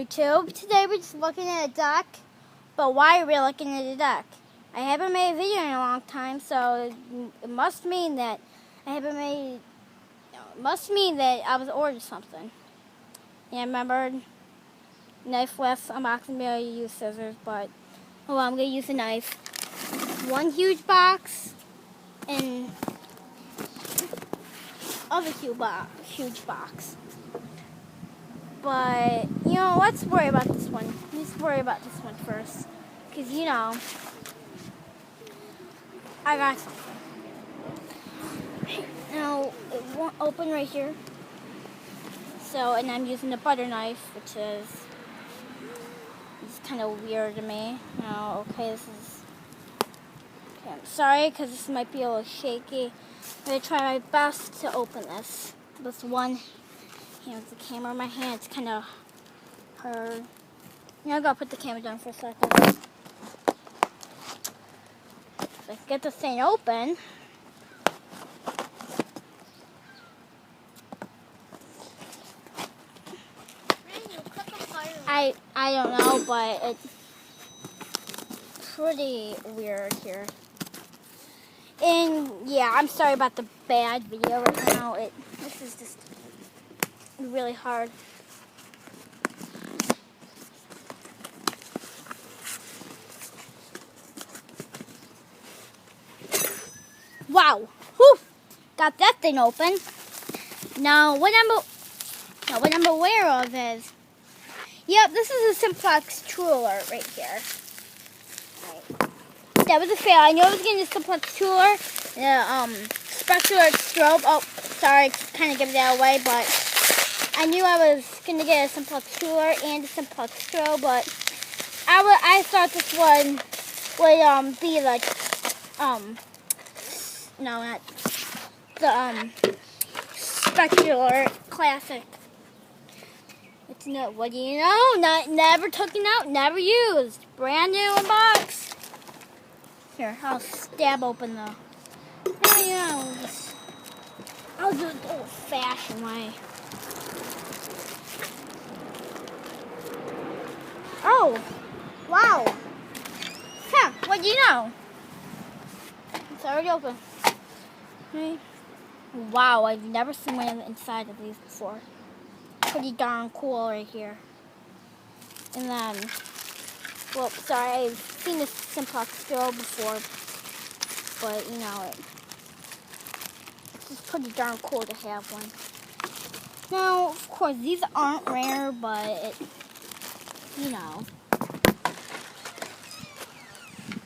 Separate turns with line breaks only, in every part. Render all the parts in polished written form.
YouTube. Today we're just looking at a duck. But why are we looking at a duck? I haven't made a video in a long time, so it must mean that I haven't made. It must mean that I was ordered something. Yeah, I remembered knife less unboxing video. You use scissors, but oh, well, I'm gonna use a knife. One huge box and other huge box. But, you know, let's worry about this one. Let's worry about this one first. Because, you know, I got something. Now, it won't open right here. So, and I'm using a butter knife, which is kind of weird to me. Now, okay, this is... Okay, I'm sorry, because this might be a little shaky. I'm going to try my best to open this. With one hand with the camera in my hand, it's kind of hard. You know, I gotta put the camera down for a second. If I can get this thing open. I don't know, but it's pretty weird here. And yeah, I'm sorry about the bad video right now. This is just really hard. Wow! Whew! Got that thing open. Now what I'm aware of is, yep, this is a Simplex True Alert right here. Right. That was a fail. I knew I was getting a Simplex True Alert. Special Alert Strobe. Oh, sorry, kind of give that away, but I knew I was going to get a Simplex True Alert and a Simplex Strobe, but I thought this one would be like, no, not the Special Alert Classic. It's no, what do you know? Never taken out, never used. Brand new in box. Here, I'll stab open the. I'll do it the old-fashioned way. Oh, wow. Huh, what do you know? It's already open. Okay. Wow, I've never seen one inside of these before. Pretty darn cool right here. And then, well, sorry, I've seen this Simplex Strobe before, but you know, it's just pretty darn cool to have one. Now, of course, these aren't rare, but you know,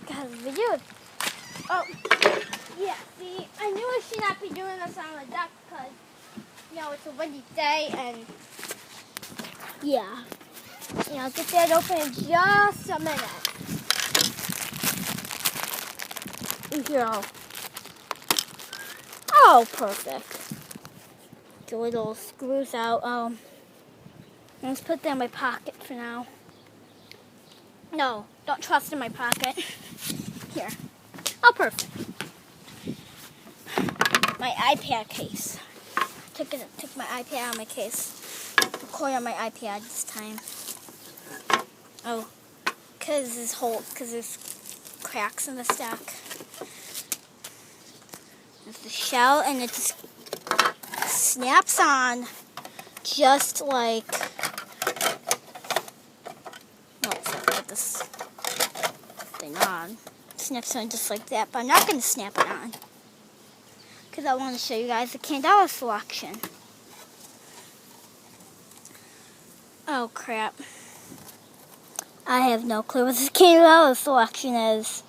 because the video. Oh, yeah. See, I knew I should not be doing this on the duck because, you know, it's a windy day and. Yeah. I'll get that open in just a minute. Here, oh, perfect. The little screws out. Let's put that in my pocket for now. No, don't trust in my pocket. Here. Oh, perfect. My iPad case. Took my iPad out of my case. Record on my iPad this time. Oh, because there's cracks in the stack. There's the shell, and it just snaps on, just like. No, it's not put this thing on. It snaps on just like that, but I'm not going to snap it on because I want to show you guys the Candela selection. Oh, crap. I have no clue what this Candela selection is.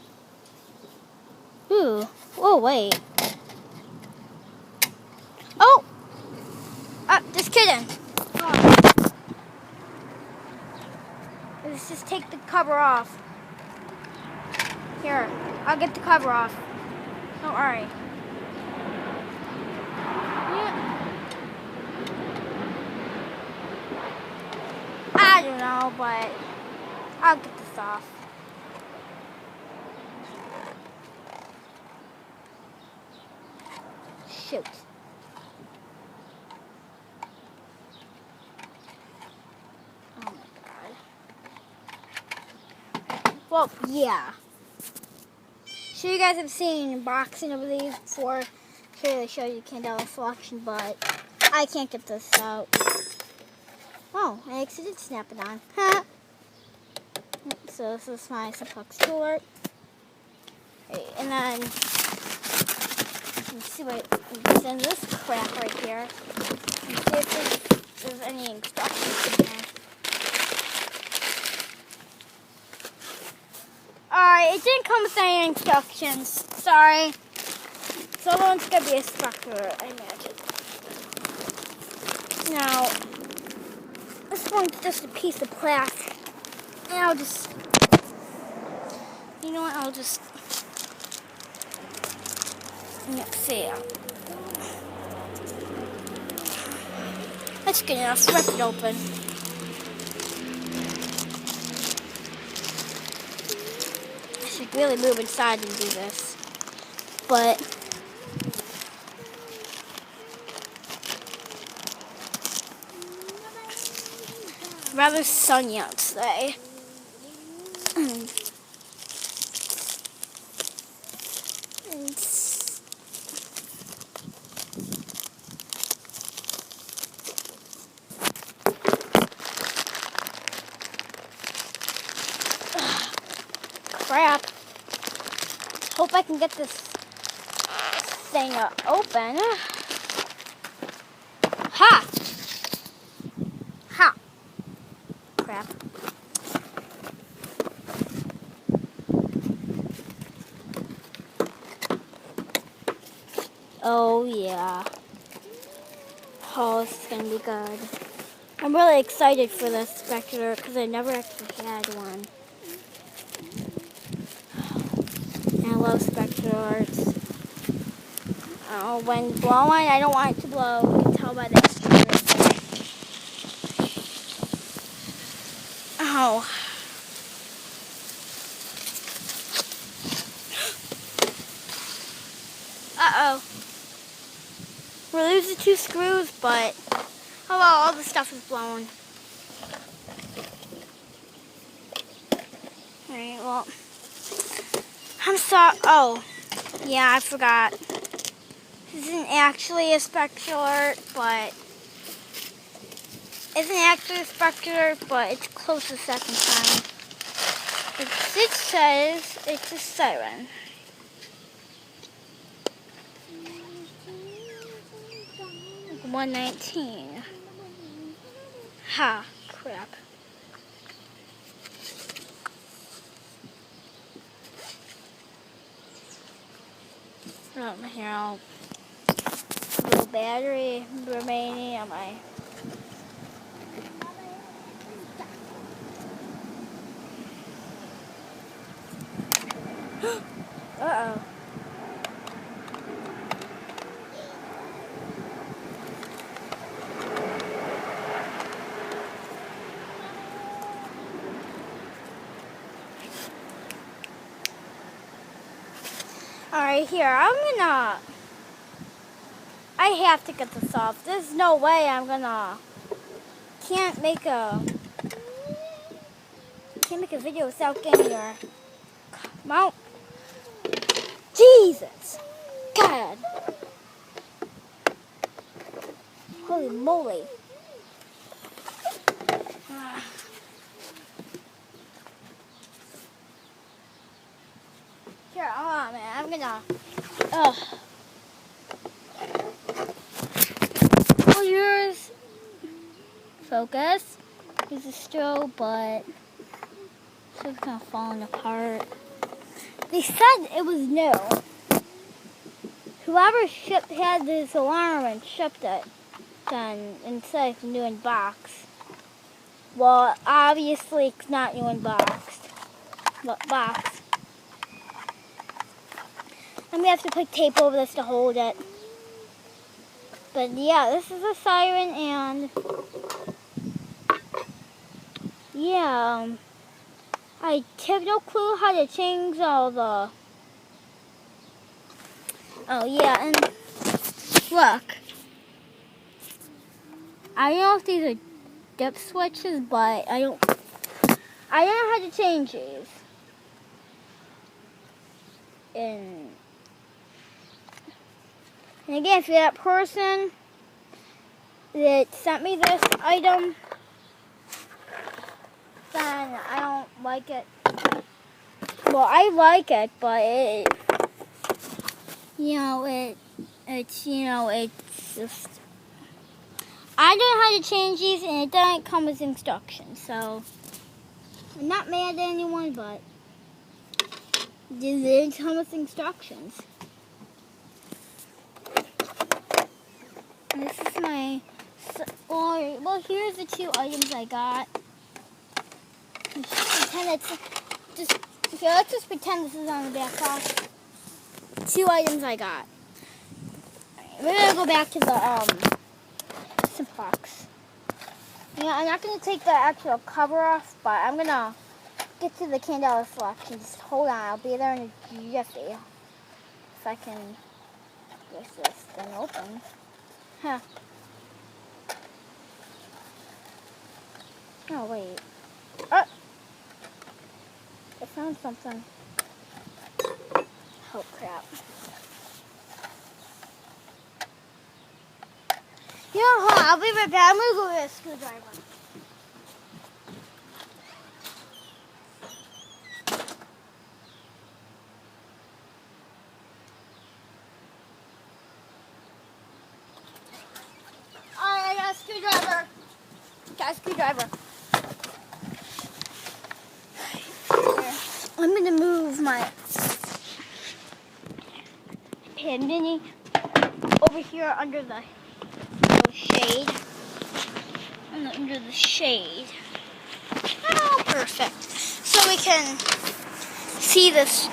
Ooh. Oh, wait. Oh! Just kidding. Oh. Let's just take the cover off. Here, I'll get the cover off. Don't worry. I don't know, but I'll get this off. Shoot. Oh my God. Well, yeah. Sure, you guys have seen unboxing of these before. Sure, they show you Candela selection, but I can't get this out. Oh, I actually did snap it on. So this is my Simplex cooler. And then, let's see what's in this crap right here. And see if there's any instructions in there. Alright, it didn't come with any instructions. Sorry. So it's going to be a spectator, I imagine. Now, this one's just a piece of plastic. And I'll just, you know what, I'll just, let's see. That's good enough. Rip it open. I should really move inside and do this. But it's rather sunny out today. Crap. Hope I can get this thing open. Ha! Ha! Crap. Oh yeah. Oh, this is gonna be good. I'm really excited for this spectator because I never actually had one. I love spectators. Oh, when blowing, I don't want it to blow. You can tell by the exterior. Oh. Uh-oh. We're losing 2 screws, but oh well, all the stuff is blown. Alright, well. I'm sorry. Oh, yeah, I forgot. This isn't actually a spectator, but it's close to second time. It says it's a siren. Like 119. Ha, crap. Here, I'll little battery remaining on my. Uh-oh. Alright, here, I have to get this off. There's no way can't make a video without getting your mount. Jesus! God! Holy moly. Here, hold on, man. I'm gonna. Oh, yours. Focus. There's a strobe, but it's kind of falling apart. They said it was new. Whoever had this alarm and shipped it, then and said it's new in box. Well, obviously it's not new in box. I'm gonna have to put tape over this to hold it. But yeah, this is a siren, and yeah, I have no clue how to change all the. Oh yeah, and look, I don't know if these are dip switches, but I don't know how to change these. And again, for that person that sent me this item, then I don't like it. Well, I like it, but it's just, I don't know how to change these, and it doesn't come with instructions. So I'm not mad at anyone, but it didn't come with instructions. And this is my, well, here's the 2 items I got. Let's just pretend this is on the back box. 2 items I got. We're gonna go back to the box. I'm not gonna take the actual cover off, but I'm gonna get to the Candela selection. Just hold on, I'll be there in a jiffy. If I can get this thing open. Huh. Oh wait. I found something. Oh crap. Hold on, I'll be right back. I'm gonna go get a screwdriver. Alright, I got a screwdriver. I'm gonna move my Pan Mini over here under the shade. Under the shade. Oh, perfect. So we can see this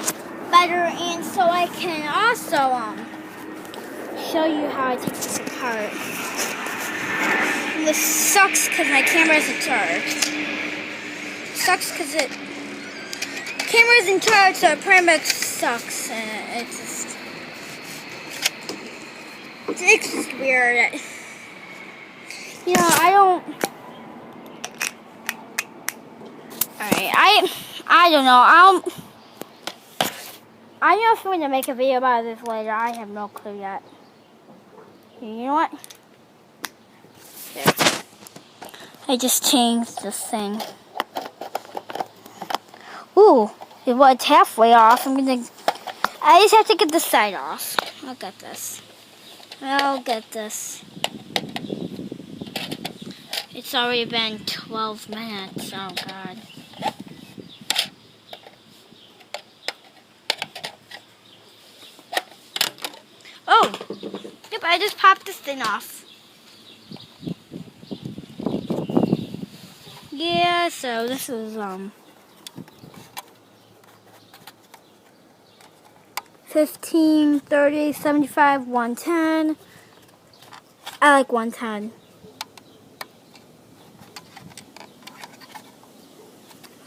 better, and so I can also show you how I take this apart. And this sucks because my camera isn't charged. Sucks because camera isn't charged, so it pretty much sucks. And it's just weird. I don't. Alright, I don't know. I know if I'm going to make a video about this later. I have no clue yet. You know what? There. I just changed this thing. Ooh, it's halfway off. I just have to get the side off. I'll get this. It's already been 12 minutes. Oh, God. Oh! Yep, I just popped this thing off. Yeah, so this is, 15, 30, 75, 110. I like 110.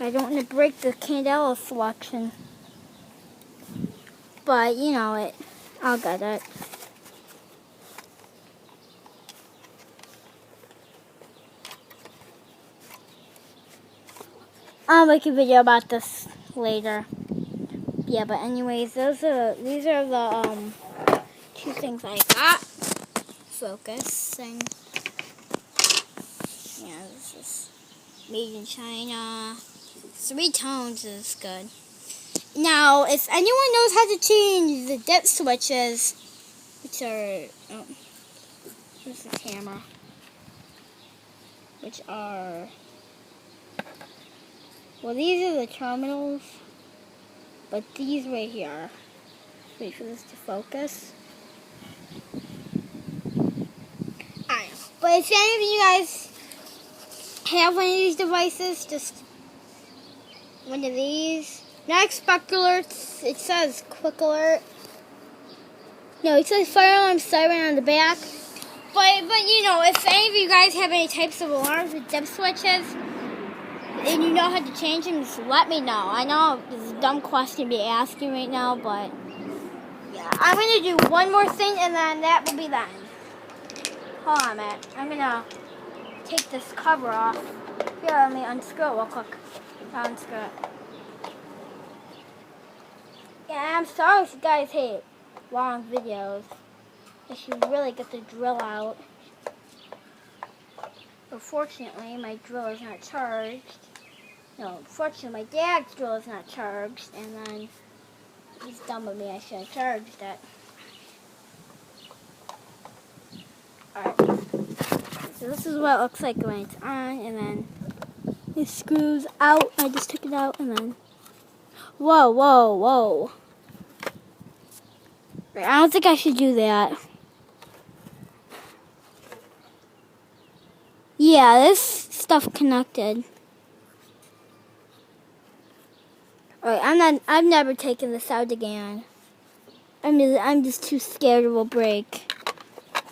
I don't want to break the Candela selection. But, I'll get it. I'll make a video about this later. Yeah, but anyways, these are the 2 things I got. Focusing. Yeah, this is made in China. 3 tones is good. Now, if anyone knows how to change the dip switches, which are, here's the camera, which are, well, these are the terminals, but these right here, wait for this to focus. Alright, but if any of you guys have one of these devices, just one of these. Not expect alerts. It says quick alert. No, it says fire alarm siren on the back. But if any of you guys have any types of alarms with dip switches, and you know how to change them, just let me know. I know it's a dumb question to be asking right now, but yeah, I'm gonna do one more thing, and then that will be the end. Hold on a minute. I'm gonna take this cover off. Here, let me unscrew it real quick. Unscrew it. Yeah, I'm sorry if you guys hate long videos. I should really get the drill out. But fortunately, my drill is not charged. No, fortunately, my dad's drill is not charged, and then he's dumb with me. I should have charged it. Alright. So this is what it looks like when it's on, and then it screws out. I just took it out, and then... Whoa, whoa, whoa. I don't think I should do that. Yeah, this stuff connected. Alright, I'm never taking this out again. I'm just too scared it will break.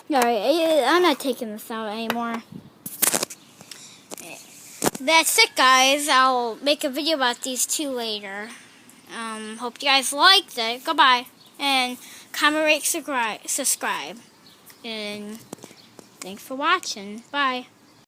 Alright, I'm not taking this out anymore. That's it, guys. I'll make a video about these two later. Hope you guys liked it. Goodbye. And comment, rate, subscribe. And thanks for watching. Bye.